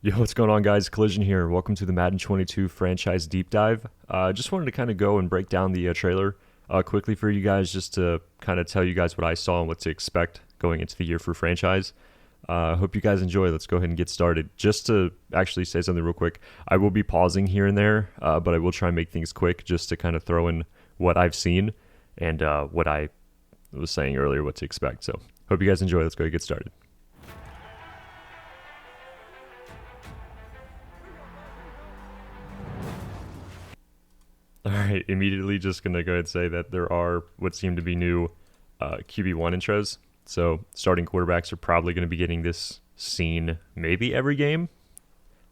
Yo, what's going on, guys? Collision here. Welcome to the Madden 22 franchise deep dive. Just wanted to kind of go and break down the trailer quickly for you guys, just to kind of tell you guys what I saw and what to expect going into the year for franchise. Hope you guys enjoy. Let's go ahead and get started. Just to actually say something real quick, I will be pausing here and there, but I will try and make things quick just to kind of throw in what I've seen and what I was saying earlier, what to expect. So, hope you guys enjoy. Let's go and get started. All right, immediately just going to go ahead and say that there are what seem to be new QB1 intros. So starting quarterbacks are probably going to be getting this scene maybe every game.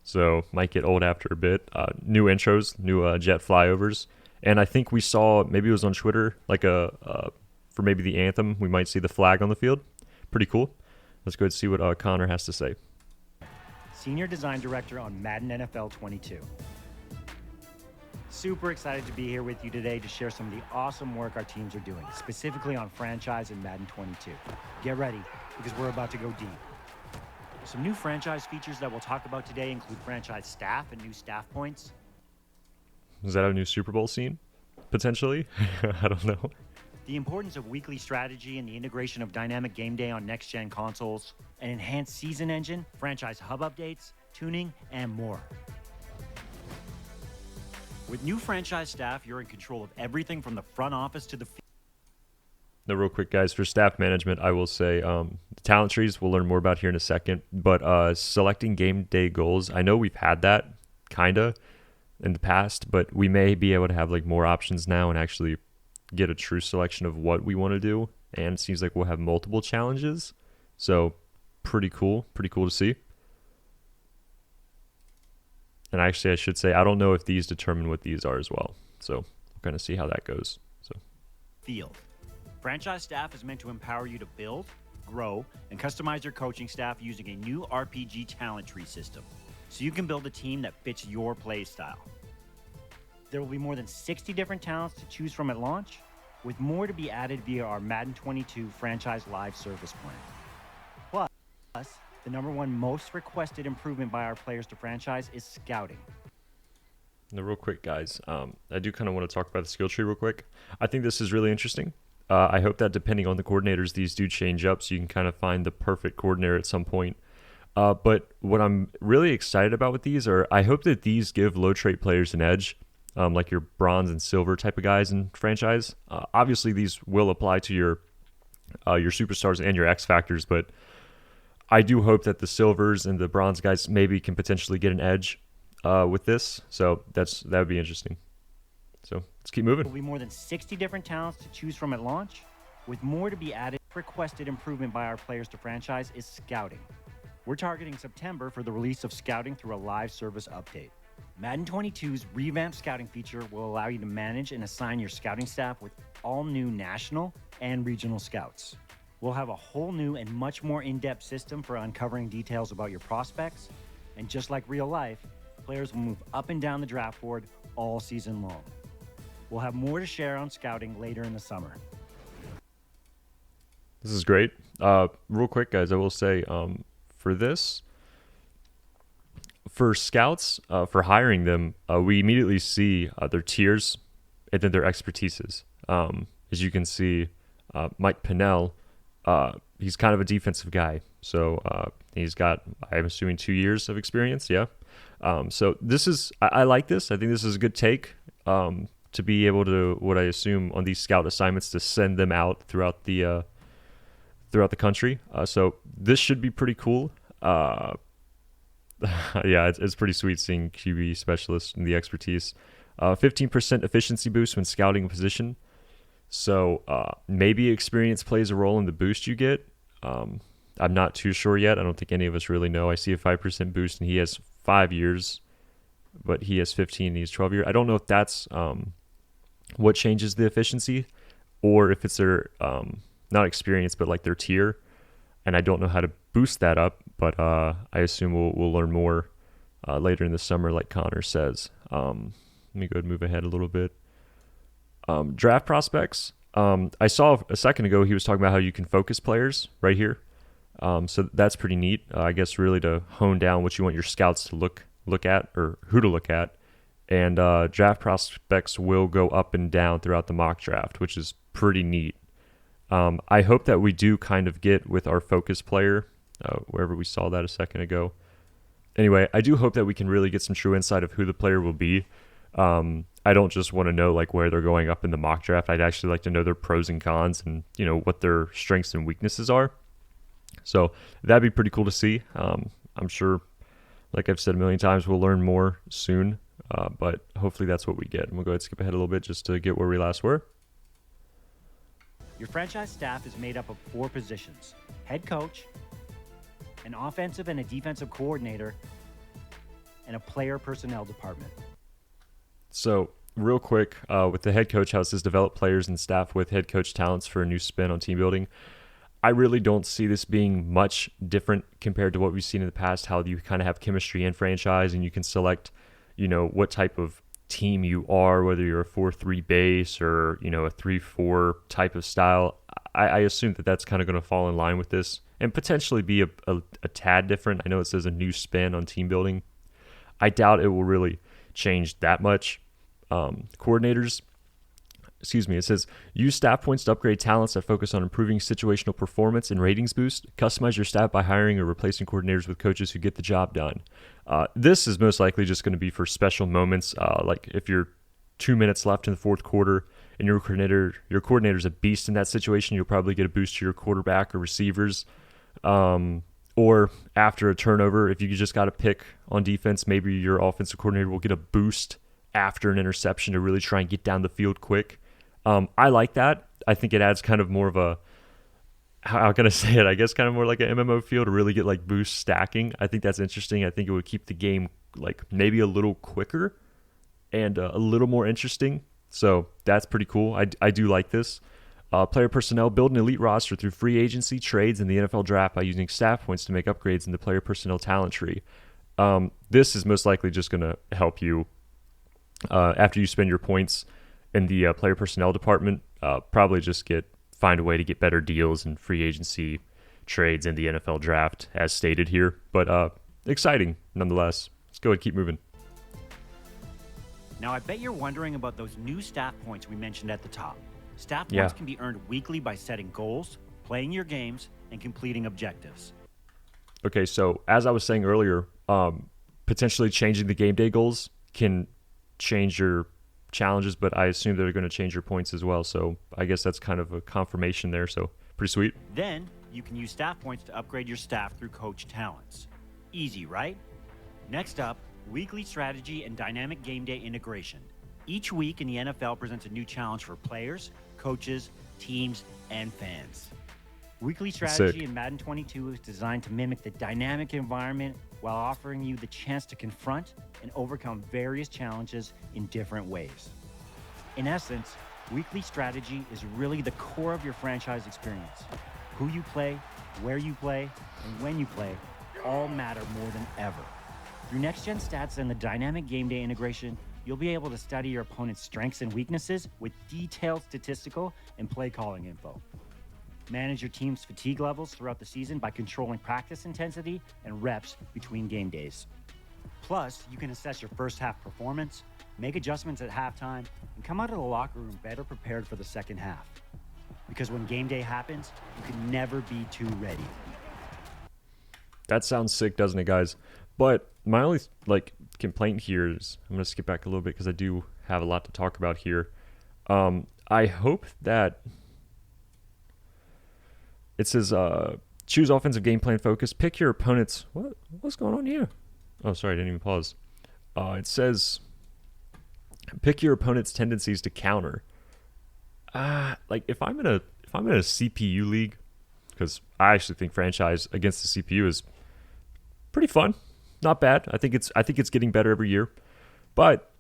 So might get old after a bit. New intros, new jet flyovers. And I think we saw, maybe it was on Twitter, like for maybe the anthem, we might see the flag on the field. Pretty cool. Let's go ahead and see what Connor has to say. Senior Design Director on Madden NFL 22. Super excited to be here with you today to share some of the awesome work our teams are doing, specifically on franchise and Madden 22. Get ready, because we're about to go deep. Some new franchise features that we'll talk about today include franchise staff and new staff points. Is that a new Super Bowl scene? Potentially? I don't know. The importance of weekly strategy and the integration of dynamic game day on next-gen consoles, an enhanced season engine, franchise hub updates, tuning, and more. With new franchise staff, you're in control of everything from the front office to the field. No, real quick, guys, for staff management, I will say the talent trees we'll learn more about here in a second. But selecting game day goals, I know we've had that kind of in the past, but we may be able to have like more options now and actually get a true selection of what we want to do. And it seems like we'll have multiple challenges. So pretty cool to see. And actually, I should say, I don't know if these determine what these are as well. So we're going to see how that goes. Field. Franchise staff is meant to empower you to build, grow, and customize your coaching staff using a new RPG talent tree system, so you can build a team that fits your play style. There will be more than 60 different talents to choose from at launch, with more to be added via our Madden 22 franchise live service plan. Plus, the number one most requested improvement by our players to franchise is scouting. Now, real quick, guys, I do kind of want to talk about the skill tree real quick. I think this is really interesting. I hope that depending on the coordinators, these do change up so you can kind of find the perfect coordinator at some point. But what I'm really excited about with these are I hope that these give low trait players an edge, like your bronze and silver type of guys in franchise. Obviously, these will apply to your superstars and your X factors, but I do hope that the silvers and the bronze guys maybe can potentially get an edge with this. So that would be interesting. So let's keep moving. There will be more than 60 different talents to choose from at launch, with more to be added. Requested improvement by our players to franchise is scouting. We're targeting September for the release of scouting through a live service update. Madden 22's revamped scouting feature will allow you to manage and assign your scouting staff with all new national and regional scouts. We'll have a whole new and much more in-depth system for uncovering details about your prospects. And just like real life, players will move up and down the draft board all season long. We'll have more to share on scouting later in the summer. This is great. Real quick, guys, I will say for this, for scouts, for hiring them, we immediately see their tiers and then their expertises. As you can see, Mike Pinnell, he's kind of a defensive guy. So he's got, I'm assuming, 2 years of experience. Yeah. So this is, I like this. I think this is a good take to be able to, what I assume on these scout assignments, to send them out throughout the country. So this should be pretty cool. Yeah, it's pretty sweet seeing QB specialists and the expertise. 15% efficiency boost when scouting a position. So maybe experience plays a role in the boost you get. I'm not too sure yet. I don't think any of us really know. I see a 5% boost, and he has 5 years, but he has 15 and he's 12 years. I don't know if that's what changes the efficiency, or if it's their, not experience, but like their tier. And I don't know how to boost that up, but I assume we'll learn more later in the summer, like Connor says. Let me go ahead and move ahead a little bit. Draft prospects. I saw a second ago he was talking about how you can focus players right here. So that's pretty neat. I guess really to hone down what you want your scouts to look at or who to look at. And draft prospects will go up and down throughout the mock draft, which is pretty neat. I hope that we do kind of get with our focus player, wherever we saw that a second ago. Anyway, I do hope that we can really get some true insight of who the player will be. I don't just want to know like where they're going up in the mock draft. I'd actually like to know their pros and cons and what their strengths and weaknesses are. So that'd be pretty cool to see. I'm sure, like I've said a million times, we'll learn more soon. But hopefully that's what we get. And we'll go ahead and skip ahead a little bit just to get where we last were. Your franchise staff is made up of 4 positions: head coach, an offensive and a defensive coordinator, and a player personnel department. So real quick, with the head coach, how it says develop players and staff with head coach talents for a new spin on team building. I really don't see this being much different compared to what we've seen in the past, how you kind of have chemistry in franchise and you can select, what type of team you are, whether you're a 4-3 base or, a 3-4 type of style. I assume that that's kind of going to fall in line with this and potentially be a tad different. I know it says a new spin on team building. I doubt it will really change that much. Coordinators, it says use staff points to upgrade talents that focus on improving situational performance and ratings boost. Customize your staff by hiring or replacing coordinators with coaches who get the job done. This is most likely just going to be for special moments, like if you're 2 minutes left in the fourth quarter and your coordinator's a beast in that situation, you'll probably get a boost to your quarterback or receivers. Or after a turnover, if you just got a pick on defense, maybe your offensive coordinator will get a boost after an interception to really try and get down the field quick. I like that. I think it adds kind of more of a, how can I say it? I guess kind of more like an MMO feel to really get like boost stacking. I think that's interesting. I think it would keep the game like maybe a little quicker and a little more interesting. So that's pretty cool. I do like this. Player personnel, build an elite roster through free agency, trades, and the NFL draft by using staff points to make upgrades in the player personnel talent tree. This is most likely just going to help you after you spend your points in the player personnel department. Probably just find a way to get better deals in free agency, trades, and the NFL draft as stated here. But exciting nonetheless. Let's go ahead and keep moving. Now, I bet you're wondering about those new staff points we mentioned at the top. Staff points can be earned weekly by setting goals, playing your games, and completing objectives. Okay, so as I was saying earlier, potentially changing the game day goals can change your challenges, but I assume they're going to change your points as well. So I guess that's kind of a confirmation there. So pretty sweet. Then you can use staff points to upgrade your staff through coach talents. Easy, right? Next up, weekly strategy and dynamic game day integration. Each week in the NFL presents a new challenge for players, coaches, teams, and fans. Weekly strategy in Madden 22 is designed to mimic the dynamic environment while offering you the chance to confront and overcome various challenges in different ways. In essence, weekly strategy is really the core of your franchise experience. Who you play, where you play, and when you play all matter more than ever. Through next-gen stats and the dynamic game day integration, you'll be able to study your opponent's strengths and weaknesses with detailed statistical and play calling info. Manage your team's fatigue levels throughout the season by controlling practice intensity and reps between game days. Plus, you can assess your first half performance, make adjustments at halftime, and come out of the locker room better prepared for the second half. Because when game day happens, you can never be too ready. That sounds sick, doesn't it, guys? But my only complaint here is, I'm going to skip back a little bit because I do have a lot to talk about here. I hope that it says choose offensive game plan focus. Pick your opponent's. What's going on here? Oh, sorry, I didn't even pause. It says pick your opponent's tendencies to counter. If I'm in a CPU league, because I actually think franchise against the CPU is pretty fun. Not bad. I think it's getting better every year. But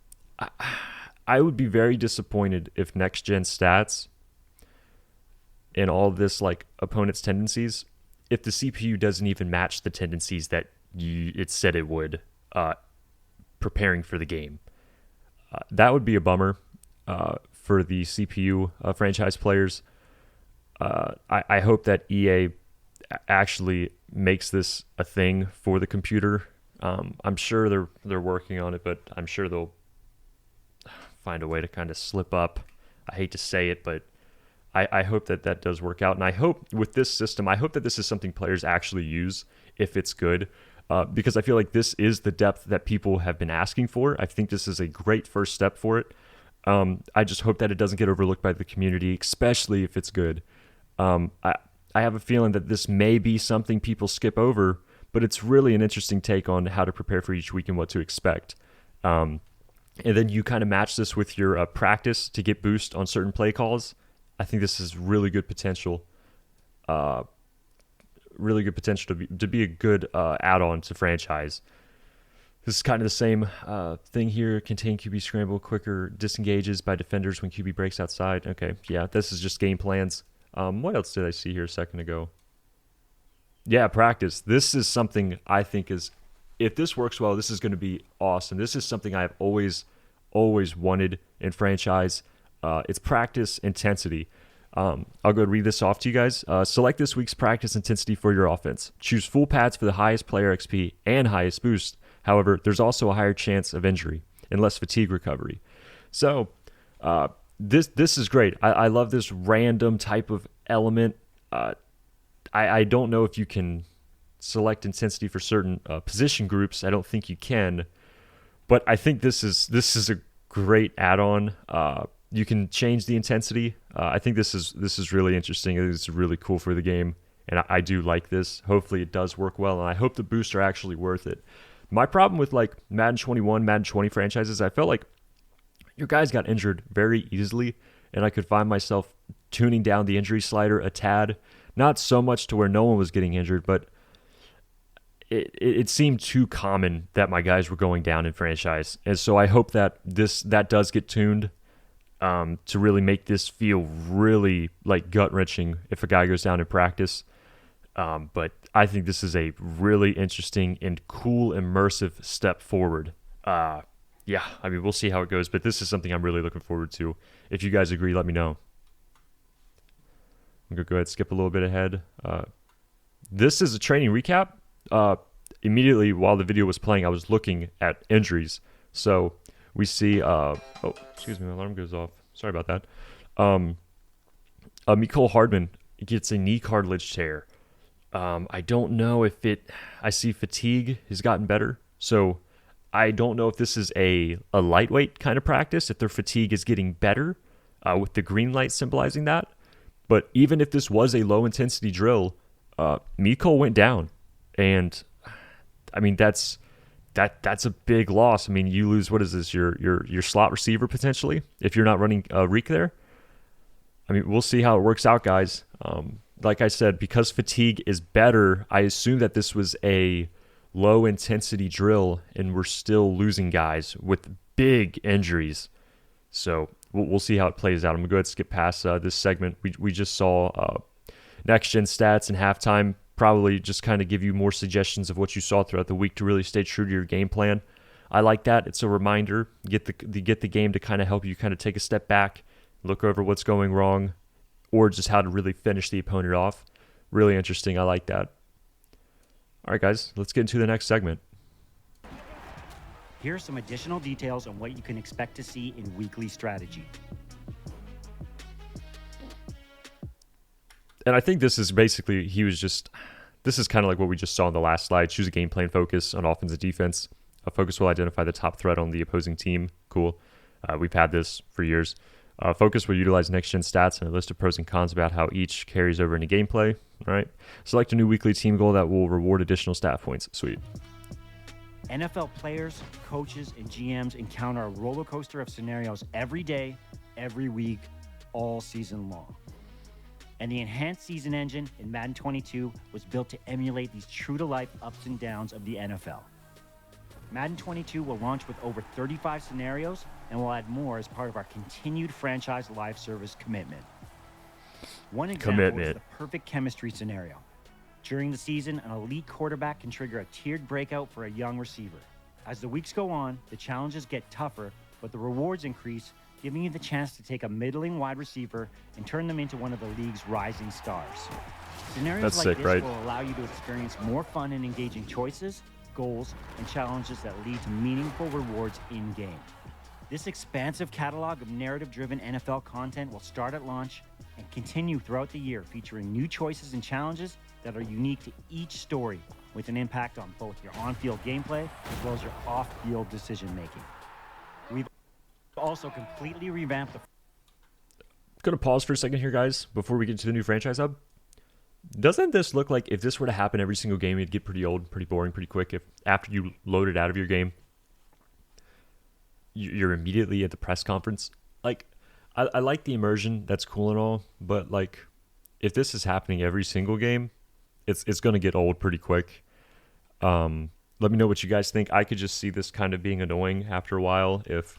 I would be very disappointed if next gen stats and all this opponent's tendencies, if the CPU doesn't even match the tendencies that it said it would preparing for the game. That would be a bummer for the CPU franchise players. I hope that EA actually makes this a thing for the computer. I'm sure they're working on it, but I'm sure they'll find a way to kind of slip up. I hate to say it, but I hope that does work out. And I hope with this system, I hope that this is something players actually use if it's good, because I feel like this is the depth that people have been asking for. I think this is a great first step for it. I just hope that it doesn't get overlooked by the community, especially if it's good. I have a feeling that this may be something people skip over, but it's really an interesting take on how to prepare for each week and what to expect. And then you kind of match this with your practice to get boost on certain play calls. I think this is really good potential. Really good potential to be a good add-on to franchise. This is kind of the same thing here. Contain QB scramble quicker, disengages by defenders when QB breaks outside. Okay, yeah, this is just game plans. What else did I see here a second ago? Yeah, practice. This is something I think is, if this works well, this is going to be awesome. This is something I've always wanted in franchise. It's practice intensity. I'll go ahead and read this off to you guys. Select this week's practice intensity for your offense. Choose full pads for the highest player XP and highest boost. However, there's also a higher chance of injury and less fatigue recovery. So this is great. I love this random type of element. I don't know if you can select intensity for certain position groups. I don't think you can, but I think this is a great add-on. You can change the intensity. I think this is really interesting. It's really cool for the game, and I do like this. Hopefully it does work well, and I hope the boosts are actually worth it. My problem with like Madden 21, Madden 20 franchises, I felt like your guys got injured very easily, and I could find myself tuning down the injury slider a tad. Not so much to where no one was getting injured, but it seemed too common that my guys were going down in franchise. And so I hope that that does get tuned to really make this feel really like gut-wrenching if a guy goes down in practice. But I think this is a really interesting and cool, immersive step forward. Yeah, I mean, we'll see how it goes, but this is something I'm really looking forward to. If you guys agree, let me know. I'm going to go ahead and skip a little bit ahead. This is a training recap. Immediately while the video was playing, I was looking at injuries. So we see, oh, excuse me, my alarm goes off. Sorry about that. Mecole Hardman gets a knee cartilage tear. I don't know if I see fatigue has gotten better. So I don't know if this is a lightweight kind of practice, if their fatigue is getting better with the green light symbolizing that. But even if this was a low-intensity drill, Mecole went down. And, I mean, that's a big loss. I mean, you lose, what is this, your slot receiver potentially, if you're not running Reek there? I mean, we'll see how it works out, guys. Like I said, because fatigue is better, I assume that this was a low-intensity drill, and we're still losing guys with big injuries. So we'll see how it plays out. I'm going to go ahead and skip past this segment. We just saw next-gen stats and halftime, probably just kind of give you more suggestions of what you saw throughout the week to really stay true to your game plan. I like that. It's a reminder. Get the game to kind of help you kind of take a step back, look over what's going wrong, or just how to really finish the opponent off. Really interesting. I like that. All right, guys, let's get into the next segment. Here are some additional details on what you can expect to see in weekly strategy. And I think this is basically, this is kind of like what we just saw on the last slide. Choose a game plan focus on offense and defense. A focus will identify the top threat on the opposing team. Cool. We've had this for years. Focus will utilize next-gen stats and a list of pros and cons about how each carries over into gameplay. All right. Select a new weekly team goal that will reward additional stat points. Sweet. NFL players, coaches, and GMs encounter a roller coaster of scenarios every day, every week, all season long. And the enhanced season engine in Madden 22 was built to emulate these true-to-life ups and downs of the NFL. Madden 22 will launch with over 35 scenarios and will add more as part of our continued franchise live service commitment. One example is the perfect chemistry scenario. During the season, an elite quarterback can trigger a tiered breakout for a young receiver. As the weeks go on, the challenges get tougher, but the rewards increase, giving you the chance to take a middling wide receiver and turn them into one of the league's rising stars. Scenarios That's like sick, this right? will allow you to experience more fun and engaging choices, goals, and challenges that lead to meaningful rewards in-game. This expansive catalog of narrative-driven NFL content will start at launch and continue throughout the year, featuring new choices and challenges that are unique to each story, with an impact on both your on-field gameplay as well as your off-field decision-making. We've also completely revamped the... Gonna pause for a second here, guys, before we get to the new franchise hub. Doesn't this look like if this were to happen every single game, it'd get pretty old, pretty boring, pretty quick? If after you load it out of your game, you're immediately at the press conference. Like, I like the immersion. That's cool and all, but like, if this is happening every single game, it's gonna get old pretty quick. Let me know what you guys think. I could just see this kind of being annoying after a while if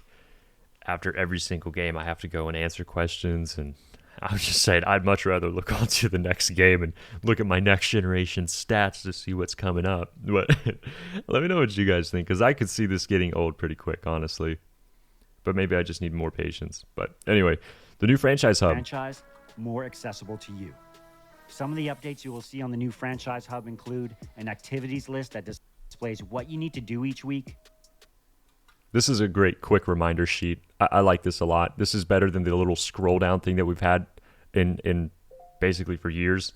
after every single game I have to go and answer questions, and I was just saying I'd much rather look on to the next game and look at my next generation stats to see what's coming up. But let me know what you guys think, because I could see this getting old pretty quick, honestly. But maybe I just need more patience. But anyway, the new franchise hub. Franchise more accessible to you. Some of the updates you will see on the new franchise hub include an activities list that displays what you need to do each week. This is a great quick reminder sheet. I like this a lot. This is better than the little scroll down thing that we've had in basically for years.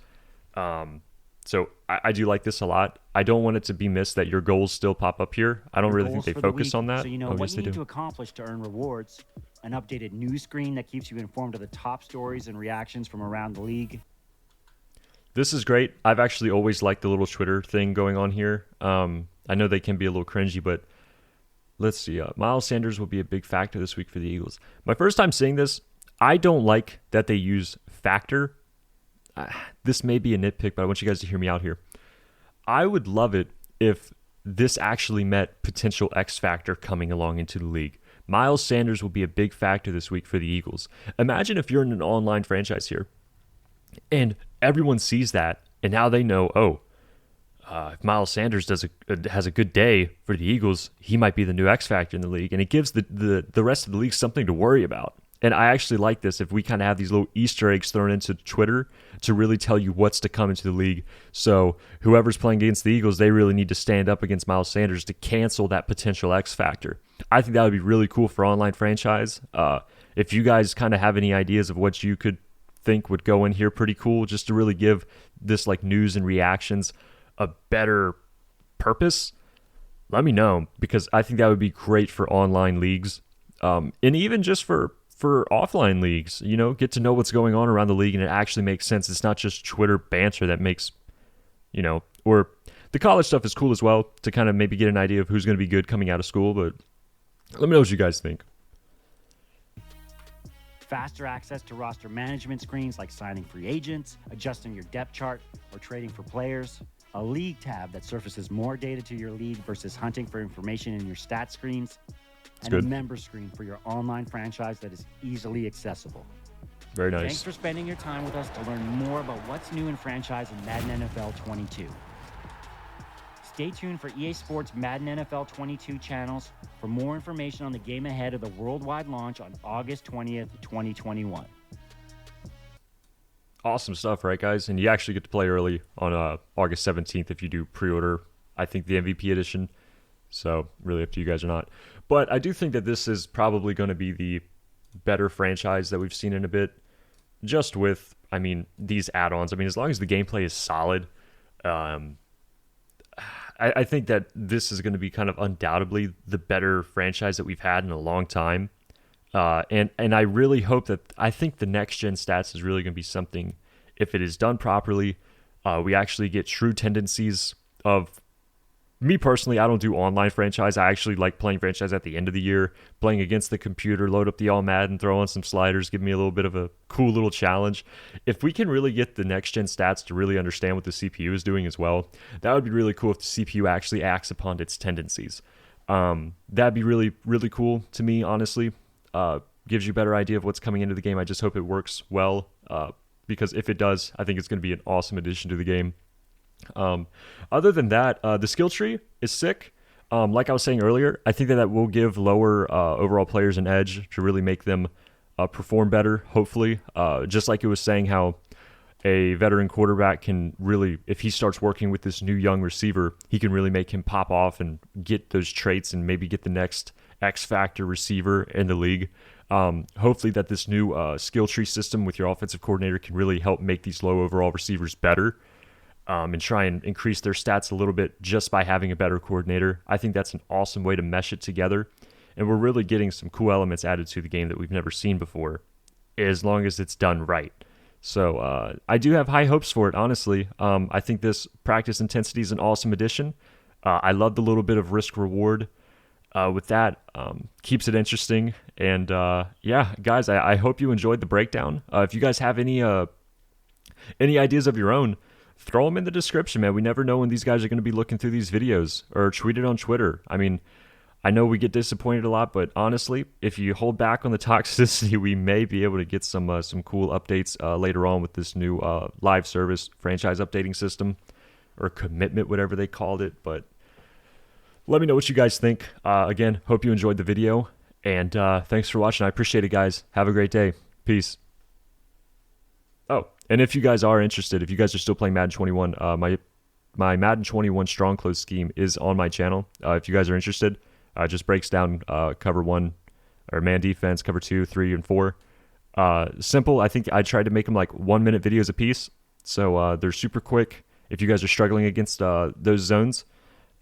So I do like this a lot. I don't want it to be missed that your goals still pop up here. I don't really think they focus on that. So you know what you need to accomplish to earn rewards. An updated news screen that keeps you informed of the top stories and reactions from around the league. This is great. I've actually always liked the little Twitter thing going on here. I know they can be a little cringy, but let's see. Miles Sanders will be a big factor this week for the Eagles. My first time seeing this, I don't like that they use factor. This may be a nitpick, but I want you guys to hear me out here. I would love it if this actually met potential X factor coming along into the league. Miles Sanders will be a big factor this week for the Eagles. Imagine if you're in an online franchise here and everyone sees that, and now they know, if Miles Sanders has a good day for the Eagles, he might be the new X factor in the league, and it gives the rest of the league something to worry about. And I actually like this if we kind of have these little Easter eggs thrown into Twitter to really tell you what's to come into the league. So whoever's playing against the Eagles, they really need to stand up against Miles Sanders to cancel that potential X factor. I think that would be really cool for online franchise. If you guys kind of have any ideas of what you could think would go in here, pretty cool, just to really give this like news and reactions a better purpose, let me know, because I think that would be great for online leagues, and even just for offline leagues. Get to know what's going on around the league, and it actually makes sense. It's not just Twitter banter that makes, or the college stuff is cool as well to kind of maybe get an idea of who's going to be good coming out of school. But let me know what you guys think. Faster access to roster management screens like signing free agents, adjusting your depth chart, or trading for players. A league tab that surfaces more data to your league versus hunting for information in your stat screens. And good. A member screen for your online franchise that is easily accessible. Very nice. Thanks for spending your time with us to learn more about what's new in franchise in Madden NFL 22. Stay tuned for EA Sports Madden NFL 22 channels for more information on the game ahead of the worldwide launch on August 20th, 2021. Awesome stuff, right, guys? And you actually get to play early on August 17th if you do pre-order, I think, the MVP edition. So really up to you guys or not. But I do think that this is probably going to be the better franchise that we've seen in a bit. Just with, these add-ons. As long as the gameplay is solid, I think that this is going to be kind of undoubtedly the better franchise that we've had in a long time. And I really hope I think the next-gen stats is really going to be something, if it is done properly, we actually get true tendencies of... Me personally, I don't do online franchise. I actually like playing franchise at the end of the year, playing against the computer, load up the All Madden, throw on some sliders, give me a little bit of a cool little challenge. If we can really get the next-gen stats to really understand what the CPU is doing as well, that would be really cool if the CPU actually acts upon its tendencies. That'd be really, really cool to me, honestly. Gives you a better idea of what's coming into the game. I just hope it works well, because if it does, I think it's going to be an awesome addition to the game. Other than that, the skill tree is sick. Like I was saying earlier, I think that will give lower overall players an edge to really make them perform better, hopefully. Just like it was saying how a veteran quarterback can really, if he starts working with this new young receiver, he can really make him pop off and get those traits and maybe get the next X factor receiver in the league. Hopefully that this new skill tree system with your offensive coordinator can really help make these low overall receivers better, and try and increase their stats a little bit just by having a better coordinator. I think that's an awesome way to mesh it together. And we're really getting some cool elements added to the game that we've never seen before, as long as it's done right. So I do have high hopes for it, honestly. I think this practice intensity is an awesome addition. I love the little bit of risk reward with that. Keeps it interesting. And yeah, guys, I hope you enjoyed the breakdown. If you guys have any ideas of your own, throw them in the description, man. We never know when these guys are going to be looking through these videos, or tweet it on Twitter. I mean, I know we get disappointed a lot, but honestly, if you hold back on the toxicity, we may be able to get some cool updates later on with this new live service franchise updating system, or commitment, whatever they called it. But let me know what you guys think. Again, hope you enjoyed the video, and thanks for watching. I appreciate it, guys. Have a great day. Peace. Oh, and if you guys are interested, if you guys are still playing Madden 21, my Madden 21 strong close scheme is on my channel. If you guys are interested, just breaks down cover 1 or man defense, cover 2, 3, and 4. Simple. I think I tried to make them like 1-minute videos a piece, so they're super quick if you guys are struggling against those zones.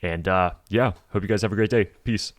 And yeah, hope you guys have a great day. Peace.